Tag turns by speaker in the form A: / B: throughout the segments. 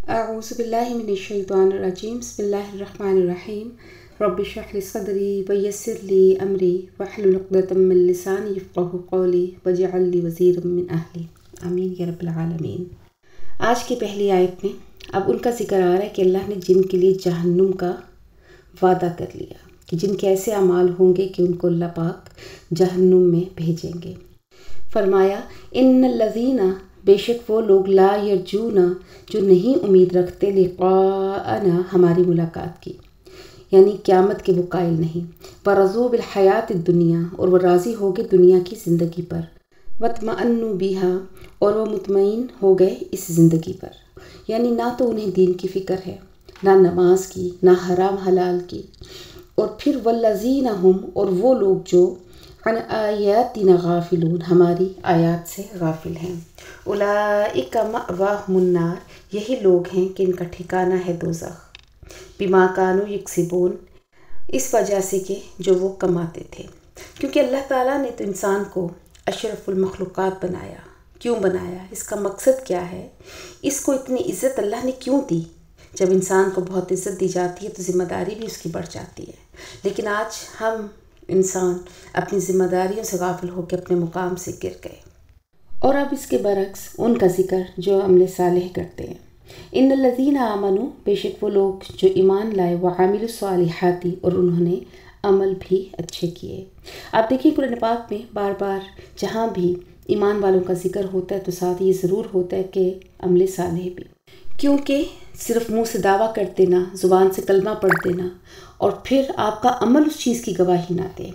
A: اعوذ باللہ من الشیطان الرجیم بسم اللہ الرحمن الرحیم رب اشرح لی صدری ویسر لی امری واحلل عقدۃ من لسانی یفقہوا قولی واجعل لی وزیرا من اہلی آمین یا رب العالمین۔ آج کی پہلی آیت میں اب ان کا ذکر آ رہا ہے کہ اللہ نے جن کے لیے جہنم کا وعدہ کر لیا کہ جن کے ایسے اعمال ہوں گے کہ ان کو اللہ پاک جہنم میں بھیجیں گے۔ فرمایا ان الذین، بے شک وہ لوگ، لا یرجون، جو نہیں امید رکھتے، لقاءنا، ہماری ملاقات کی، یعنی قیامت کے وہ قائل نہیں، ورضوا بالحیات الدنیا، اور وہ راضی ہو گئے دنیا کی زندگی پر، واطمأنوا بہا، اور وہ مطمئن ہو گئے اس زندگی پر، یعنی نہ تو انہیں دین کی فکر ہے، نہ نماز کی، نہ حرام حلال کی۔ اور پھر والذین ہم، اور وہ لوگ جو عن آیاتنا غافلون، ہماری آیات سے غافل ہیں، اولئک مأواہم النار، یہی لوگ ہیں کہ ان کا ٹھکانہ ہے دوزخ، بما کانوا یکسبون، اس وجہ سے کہ جو وہ کماتے تھے۔ کیونکہ اللہ تعالیٰ نے تو انسان کو اشرف المخلوقات بنایا۔ کیوں بنایا؟ اس کا مقصد کیا ہے؟ اس کو اتنی عزت اللہ نے کیوں دی؟ جب انسان کو بہت عزت دی جاتی ہے تو ذمہ داری بھی اس کی بڑھ جاتی ہے، لیکن آج ہم انسان اپنی ذمہ داریوں سے غافل ہو کے اپنے مقام سے گر گئے۔ اور اب اس کے برعکس ان کا ذکر جو عمل صالح کرتے ہیں۔ ان الذین آمنوا، بے شک وہ لوگ جو ایمان لائے، وعملوا الصالحات، اور انہوں نے عمل بھی اچھے کیے۔ آپ دیکھیں قرآن پاک میں بار بار جہاں بھی ایمان والوں کا ذکر ہوتا ہے تو ساتھ یہ ضرور ہوتا ہے کہ عمل صالح بھی، کیونکہ صرف منہ سے دعویٰ کر دینا، زبان سے کلمہ پڑھ دینا اور پھر آپ کا عمل اس چیز کی گواہی نہ دے۔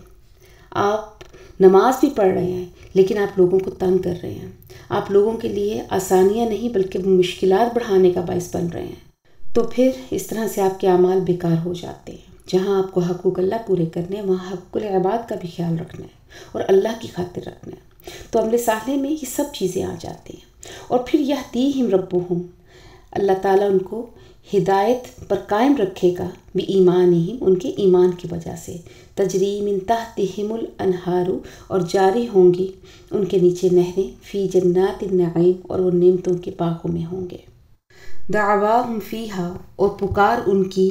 A: آپ نماز بھی پڑھ رہے ہیں لیکن آپ لوگوں کو تنگ کر رہے ہیں، آپ لوگوں کے لیے آسانیاں نہیں بلکہ مشکلات بڑھانے کا باعث بن رہے ہیں، تو پھر اس طرح سے آپ کے اعمال بیکار ہو جاتے ہیں۔ جہاں آپ کو حقوق اللہ پورے کرنے ہیں وہاں حقوق العباد کا بھی خیال رکھنا ہے اور اللہ کی خاطر رکھنا ہے، تو عمل صالح میں یہ سب چیزیں آ جاتی ہیں۔ اور پھر یہدیہم ربہم، اللہ تعالیٰ ان کو ہدایت پر قائم رکھے گا، بِایمانہم، ان کے ایمان کی وجہ سے، تجری من تحتہم الانہار، اور جاری ہوں گی ان کے نیچے نہریں، فی جنات النعیم، اور وہ نعمتوں کے باغوں میں ہوں گے۔ دعواہم فیہا، اور پکار ان کی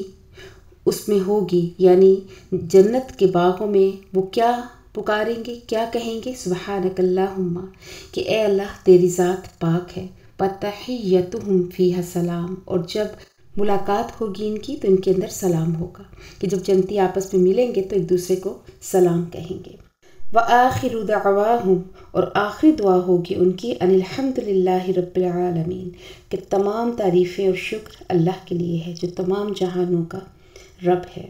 A: اس میں ہوگی، یعنی جنت کے باغوں میں وہ کیا پکاریں گے، کیا کہیں گے؟ سبحانک اللہم، کہ اے اللہ تیری ذات پاک ہے، وتحیتہم فیہا سلام، اور جب ملاقات ہوگی ان کی تو ان کے اندر سلام ہوگا، کہ جب جنتی آپس میں ملیں گے تو ایک دوسرے کو سلام کہیں گے۔ وآخر دعواہم، اور آخری دعا ہوگی ان کی، ان الحمد للہ رب العالمین، کہ تمام تعریفیں اور شکر اللہ کے لیے ہے جو تمام جہانوں کا رب ہے۔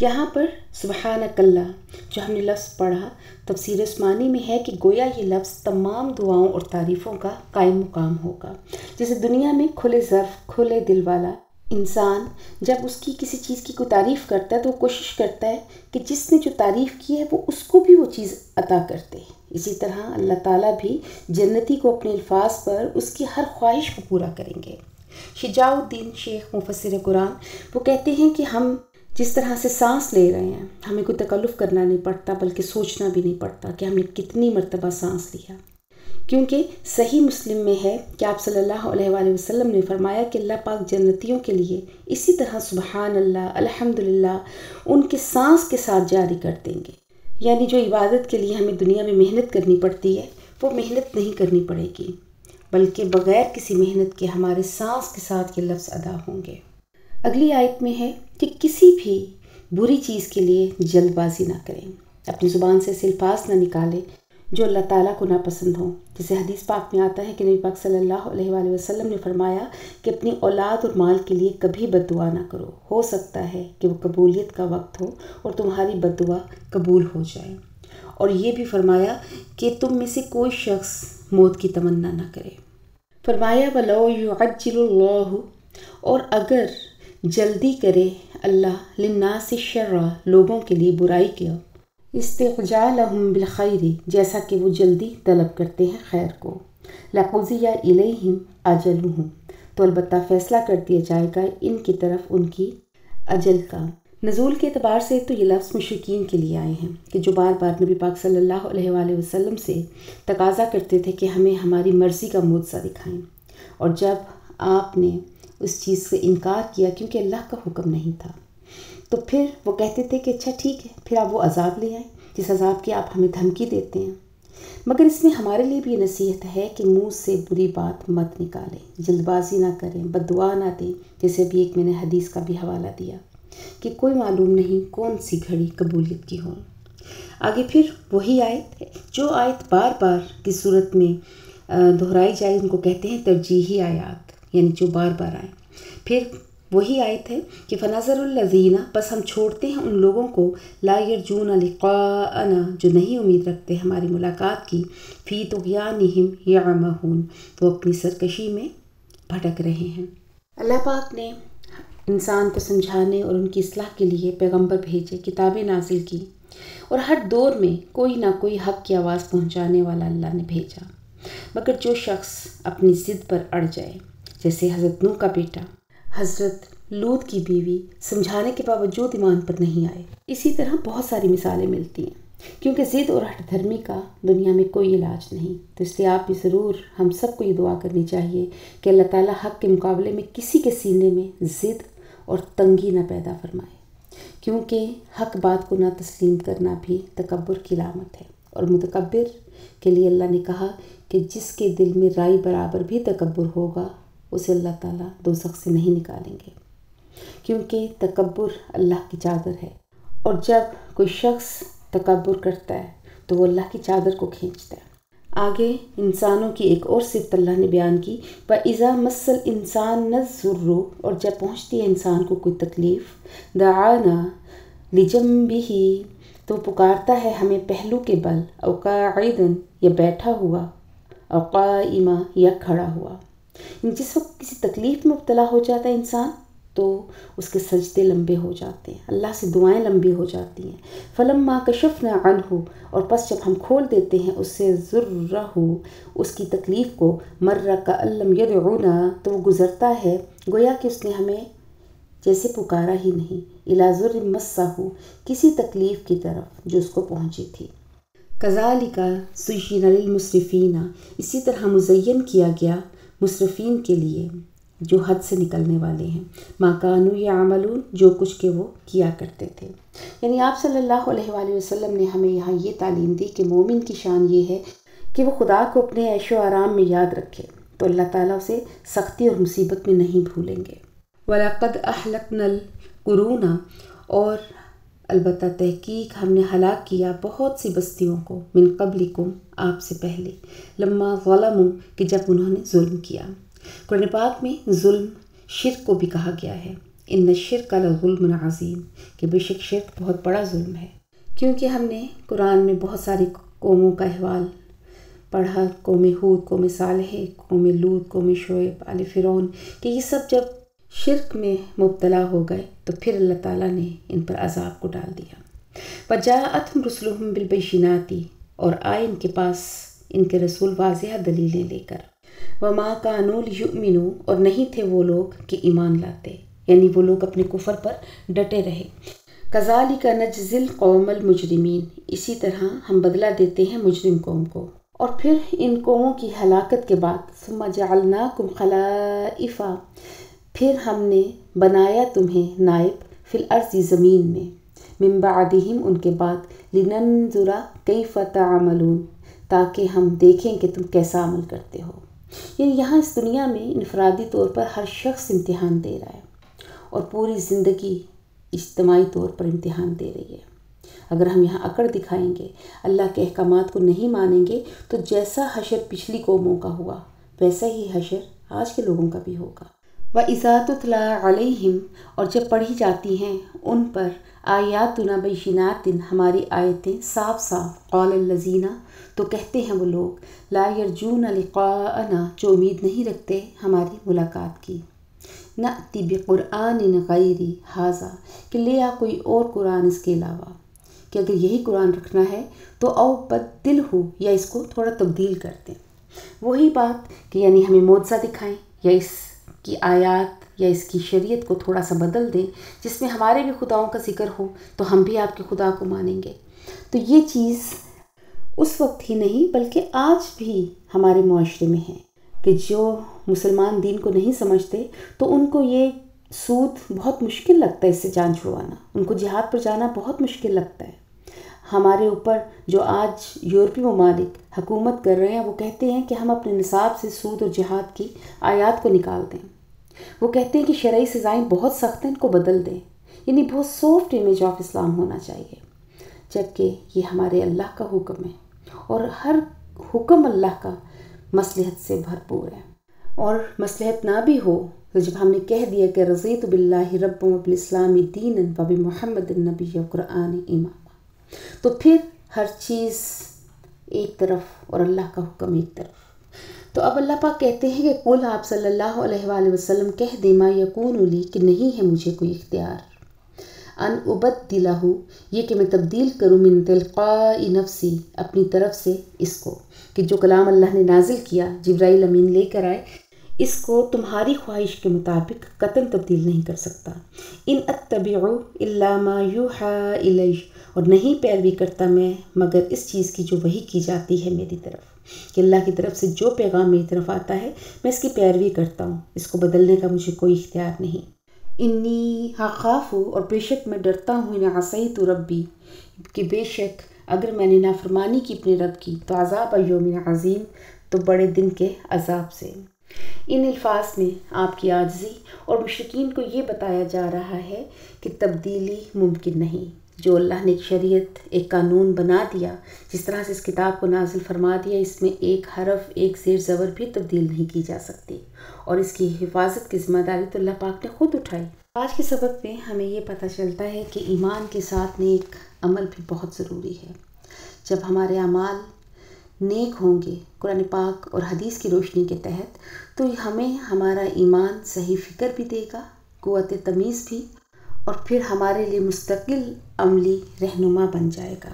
A: یہاں پر سبحانک اللہ جو ہم نے لفظ پڑھا، تفسیر عثمانی میں ہے کہ گویا یہ لفظ تمام دعاؤں اور تعریفوں کا قائم مقام ہوگا۔ جیسے دنیا میں کھلے ظرف، کھلے دل والا انسان جب اس کی کسی چیز کی کوئی تعریف کرتا ہے تو وہ کوشش کرتا ہے کہ جس نے جو تعریف کی ہے وہ اس کو بھی وہ چیز عطا کرتے۔ اسی طرح اللہ تعالیٰ بھی جنتی کو اپنے الفاظ پر اس کی ہر خواہش کو پورا کریں گے۔ شجاع الدین شیخ مفسر قرآن وہ کہتے ہیں کہ ہم جس طرح سے سانس لے رہے ہیں ہمیں کوئی تکلف کرنا نہیں پڑتا بلکہ سوچنا بھی نہیں پڑتا کہ ہم نے کتنی مرتبہ سانس لیا، کیونکہ صحیح مسلم میں ہے کہ آپ صلی اللہ علیہ وآلہ وسلم نے فرمایا کہ اللہ پاک جنتیوں کے لیے اسی طرح سبحان اللہ، الحمدللہ ان کے سانس کے ساتھ جاری کر دیں گے، یعنی جو عبادت کے لیے ہمیں دنیا میں محنت کرنی پڑتی ہے وہ محنت نہیں کرنی پڑے گی بلکہ بغیر کسی محنت کے ہمارے سانس کے ساتھ یہ لفظ ادا ہوں گے۔ اگلی آیت میں ہے کہ کسی بھی بری چیز کے لیے جلد بازی نہ کریں، اپنی زبان سے ایسے الفاظ نہ نکالیں جو اللہ تعالیٰ کو ناپسند ہوں۔ جیسے حدیث پاک میں آتا ہے کہ نبی پاک صلی اللہ علیہ وآلہ وسلم نے فرمایا کہ اپنی اولاد اور مال کے لیے کبھی بد دعا نہ کرو، ہو سکتا ہے کہ وہ قبولیت کا وقت ہو اور تمہاری بد دعا قبول ہو جائے۔ اور یہ بھی فرمایا کہ تم میں سے کوئی شخص موت کی تمنا نہ کرے۔ فرمایا وَلَوْ يُعَجِّلُ اللَّهُ، اور اگر جلدی کرے اللہ للناس الشر، لوگوں کے لیے برائی کیا، استعجالہم بالخیر، جیسا کہ وہ جلدی طلب کرتے ہیں خیر کو، لقضی الیہم اجلہم، تو البتہ فیصلہ کر دیا جائے گا ان کی طرف ان کی اجل کا۔ نزول کے اعتبار سے تو یہ لفظ مشرکین کے لیے آئے ہیں کہ جو بار بار نبی پاک صلی اللہ علیہ وآلہ وسلم سے تقاضا کرتے تھے کہ ہمیں ہماری مرضی کا معجزہ دکھائیں، اور جب آپ نے اس چیز سے انکار کیا کیونکہ اللہ کا حکم نہیں تھا، تو پھر وہ کہتے تھے کہ اچھا ٹھیک ہے، پھر آپ وہ عذاب لے آئیں جس عذاب کی آپ ہمیں دھمکی دیتے ہیں۔ مگر اس میں ہمارے لیے بھی یہ نصیحت ہے کہ منہ سے بری بات مت نکالیں، جلد بازی نہ کریں، بد دعا نہ دیں، جیسے ابھی ایک میں نے حدیث کا بھی حوالہ دیا کہ کوئی معلوم نہیں کون سی گھڑی قبولیت کی ہو۔ آگے پھر وہی آیت ہے، جو آیت بار بار کی صورت میں دہرائی جائے ان کو کہتے ہیں ترجیحی آیات، یعنی جو بار بار آئے۔ پھر وہی آیت ہے کہ فَنَظَرُ الَّذِينَ، بس ہم چھوڑتے ہیں ان لوگوں کو لا یرجون لقاءنا، جو نہیں امید رکھتے ہماری ملاقات کی، فی طغیانہم یعمہون، وہ اپنی سرکشی میں بھٹک رہے ہیں۔ اللہ پاک نے انسان کو سمجھانے اور ان کی اصلاح کے لیے پیغمبر بھیجے، کتابیں نازل کی، اور ہر دور میں کوئی نہ کوئی حق کی آواز پہنچانے والا اللہ نے بھیجا۔ مگر جو شخص اپنی ضد پر اڑ جائے، جیسے حضرت نوح کا بیٹا، حضرت لوط کی بیوی، سمجھانے کے باوجود ایمان پر نہیں آئے، اسی طرح بہت ساری مثالیں ملتی ہیں۔ کیونکہ ضد اور ہٹ دھرمی کا دنیا میں کوئی علاج نہیں، تو اس لیے آپ بھی ضرور ہم سب کو یہ دعا کرنی چاہیے کہ اللہ تعالیٰ حق کے مقابلے میں کسی کے سینے میں ضد اور تنگی نہ پیدا فرمائے، کیونکہ حق بات کو نہ تسلیم کرنا بھی تکبر کی علامت ہے، اور متکبر کے لیے اللہ نے کہا کہ جس کے دل میں رائی برابر بھی تکبر ہوگا اسے اللہ تعالیٰ دوزخ سے نہیں نکالیں گے، کیونکہ تکبر اللہ کی چادر ہے، اور جب کوئی شخص تکبر کرتا ہے تو وہ اللہ کی چادر کو کھینچتا ہے۔ آگے انسانوں کی ایک اور صفت اللہ نے بیان کی، وَإِذَا مَسَّ الْإِنسَانَ الضُّرُّ، اور جب پہنچتی ہے انسان کو کوئی تکلیف، دعانا لِجَنبِهِ، تو پکارتا ہے ہمیں پہلو کے بل، او قاعدًا، یا بیٹھا ہوا، او قائما، یا کھڑا ہوا۔ جس وقت کسی تکلیف میں مبتلا ہو جاتا ہے انسان تو اس کے سجدے لمبے ہو جاتے ہیں، اللہ سے دعائیں لمبی ہو جاتی ہیں۔ فَلَمَّا كَشَفْنَا عَنْهُ، اور پس جب ہم کھول دیتے ہیں اس سے ضُرَّهُ، اس کی تکلیف کو، مَرَّ كَأَن لَّمْ يَدْعُونَا، تو وہ گزرتا ہے گویا کہ اس نے ہمیں جیسے پکارا ہی نہیں، إِلَىٰ ضُرٍّ مَسَّهُ، کسی تکلیف کی طرف جو اس کو پہنچی تھی۔ كَذَلِكَ زُيِّنَ لِلْمُسْرِفِينَ، اسی طرح مزین کیا گیا مسرفین کے لیے جو حد سے نکلنے والے ہیں، ما کانوا یعملون، جو کچھ کہ وہ کیا کرتے تھے۔ یعنی آپ صلی اللہ علیہ وآلہ وسلم نے ہمیں یہاں یہ تعلیم دی کہ مومن کی شان یہ ہے کہ وہ خدا کو اپنے عیش و آرام میں یاد رکھے تو اللہ تعالیٰ اسے سختی اور مصیبت میں نہیں بھولیں گے۔ وَلَقَدْ أَهْلَكْنَا الْقُرُونَ، اور البتہ تحقیق ہم نے ہلاک کیا بہت سی بستیوں کو، من قبلکم، آپ سے پہلے، لما ظلموا، کہ جب انہوں نے ظلم کیا۔ قرآن پاک میں ظلم شرک کو بھی کہا گیا ہے، ان الشرک لظلم عظیم، کہ بے شک شرک بہت بڑا ظلم ہے۔ کیونکہ ہم نے قرآن میں بہت ساری قوموں کا احوال پڑھا، قوم ہود، قوم صالح، قوم لوط، قوم شعیب، آل فرعون، کہ یہ سب جب شرک میں مبتلا ہو گئے تو پھر اللہ تعالیٰ نے ان پر عذاب کو ڈال دیا۔ وَجَاءَتْهُمْ رُسُلُهُمْ بِالْبَيِّنَاتِ، اور آئے ان کے پاس ان کے رسول واضح دلیلیں لے کر۔ وَمَا كَانُوا لِيُؤْمِنُوا، اور نہیں تھے وہ لوگ کہ ایمان لاتے، یعنی وہ لوگ اپنے کفر پر ڈٹے رہے۔ كَذَلِكَ نَجْزِي الْقَوْمَ الْمُجْرِمِينَ، اسی طرح ہم بدلہ دیتے ہیں مجرم قوم کو۔ اور پھر ان قوموں کی ہلاکت کے بعد ثُمَّ جَعَلْنَاكُمْ خَلَائِفَ، پھر ہم نے بنایا تمہیں نائب، فی الارض، زمین میں، من بعدہم، ان کے بعد، لننظر کیف تعملون، تاکہ ہم دیکھیں کہ تم کیسا عمل کرتے ہو۔ یعنی یہاں اس دنیا میں انفرادی طور پر ہر شخص امتحان دے رہا ہے اور پوری زندگی اجتماعی طور پر امتحان دے رہی ہے۔ اگر ہم یہاں اکڑ دکھائیں گے، اللہ کے احکامات کو نہیں مانیں گے، تو جیسا حشر پچھلی قوموں کا ہوا ویسا ہی حشر آج کے لوگوں کا بھی ہوگا۔ وَإِذَا تُتْلَىٰ عَلَيْهِمْ، اور جب پڑھی جاتی ہیں ان پر، آیاتنا بینات، ہماری آیتیں صاف صاف، قال الذین، تو کہتے ہیں وہ لوگ، لا یرجون لقاءنا، جو امید نہیں رکھتے ہماری ملاقات کی، نأتی بقرآن غیر ھذا، کہ لے آ کوئی اور قرآن اس کے علاوہ، کہ اگر یہی قرآن رکھنا ہے تو او بدل ہو، یا اس کو تھوڑا تبدیل کر دیں۔ وہی بات کہ یعنی ہمیں معجزہ دکھائیں یا اس کی آیات یا اس کی شریعت کو تھوڑا سا بدل دیں جس میں ہمارے بھی خداؤں کا ذکر ہو تو ہم بھی آپ کے خدا کو مانیں گے۔ تو یہ چیز اس وقت ہی نہیں بلکہ آج بھی ہمارے معاشرے میں ہے کہ جو مسلمان دین کو نہیں سمجھتے تو ان کو یہ سود بہت مشکل لگتا ہے، اس سے جان چھڑوانا، ان کو جہاد پر جانا بہت مشکل لگتا ہے۔ ہمارے اوپر جو آج یورپی ممالک حکومت کر رہے ہیں وہ کہتے ہیں کہ ہم اپنے نصاب سے سود اور جہاد کی آیات کو نکال دیں۔ وہ کہتے ہیں کہ شرعی سزائیں بہت سخت ہیں، ان کو بدل دیں، یعنی بہت سافٹ امیج آف اسلام ہونا چاہیے، جبکہ یہ ہمارے اللہ کا حکم ہے اور ہر حکم اللہ کا مصلحت سے بھرپور ہے۔ اور مصلحت نہ بھی ہو تو جب ہم نے کہہ دیا کہ رضیت باللہ رب و بالاسلام دینا و بمحمد النبی و قرآن اماما، تو پھر ہر چیز ایک طرف اور اللہ کا حکم ایک طرف۔ تو اب اللہ پاک کہتے ہیں کہ قل آپ صلی اللہ علیہ وآلہ وسلم کہہ دیں ما یکون لی، کہ نہیں ہے مجھے کوئی اختیار، ان ابدلہ، یہ کہ میں تبدیل کروں، من تلقاء نفسی، اپنی طرف سے اس کو، کہ جو کلام اللہ نے نازل کیا جبرائیل امین لے کر آئے، اس کو تمہاری خواہش کے مطابق قطعاً تبدیل نہیں کر سکتا۔ ان اتبع الا ما یوحی الی، اور نہیں پیروی کرتا میں مگر اس چیز کی جو وحی کی جاتی ہے میری طرف، کہ اللہ کی طرف سے جو پیغام میری طرف آتا ہے میں اس کی پیروی کرتا ہوں، اس کو بدلنے کا مجھے کوئی اختیار نہیں۔ انی اخاف، اور بے شک میں ڈرتا ہوں، ان عصیت ربی، کہ بے شک اگر میں نے نافرمانی کی اپنے رب کی، تو عذاب یوم عظیم، تو بڑے دن کے عذاب سے۔ ان الفاظ میں آپ کی عاجزی اور مشرکین کو یہ بتایا جا رہا ہے کہ تبدیلی ممکن نہیں۔ جو اللہ نے ایک شریعت، ایک قانون بنا دیا، جس طرح سے اس کتاب کو نازل فرما دیا، اس میں ایک حرف، ایک زیر زبر بھی تبدیل نہیں کی جا سکتی، اور اس کی حفاظت کی ذمہ داری تو اللہ پاک نے خود اٹھائی۔ آج کے سبق میں ہمیں یہ پتہ چلتا ہے کہ ایمان کے ساتھ نیک عمل بھی بہت ضروری ہے۔ جب ہمارے اعمال نیک ہوں گے قرآن پاک اور حدیث کی روشنی کے تحت، تو ہمیں ہمارا ایمان صحیح فکر بھی دے گا، قوت تمیز بھی، اور پھر ہمارے لیے مستقل عملی رہنما بن جائے گا۔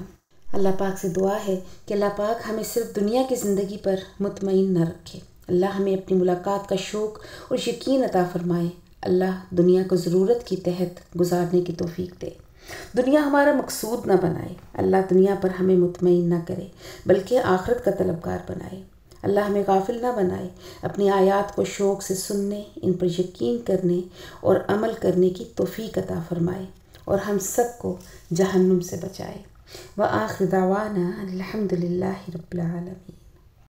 A: اللہ پاک سے دعا ہے کہ اللہ پاک ہمیں صرف دنیا کی زندگی پر مطمئن نہ رکھے، اللہ ہمیں اپنی ملاقات کا شوق اور یقین عطا فرمائے، اللہ دنیا کو ضرورت کے تحت گزارنے کی توفیق دے، دنیا ہمارا مقصود نہ بنائے، اللہ دنیا پر ہمیں مطمئن نہ کرے بلکہ آخرت کا طلبگار بنائے، اللہ ہمیں غافل نہ بنائے، اپنی آیات کو شوق سے سننے، ان پر یقین کرنے اور عمل کرنے کی توفیق عطا فرمائے، اور ہم سب کو جہنم سے بچائے۔ وآخر دعوانا الحمد للہ رب العالمین۔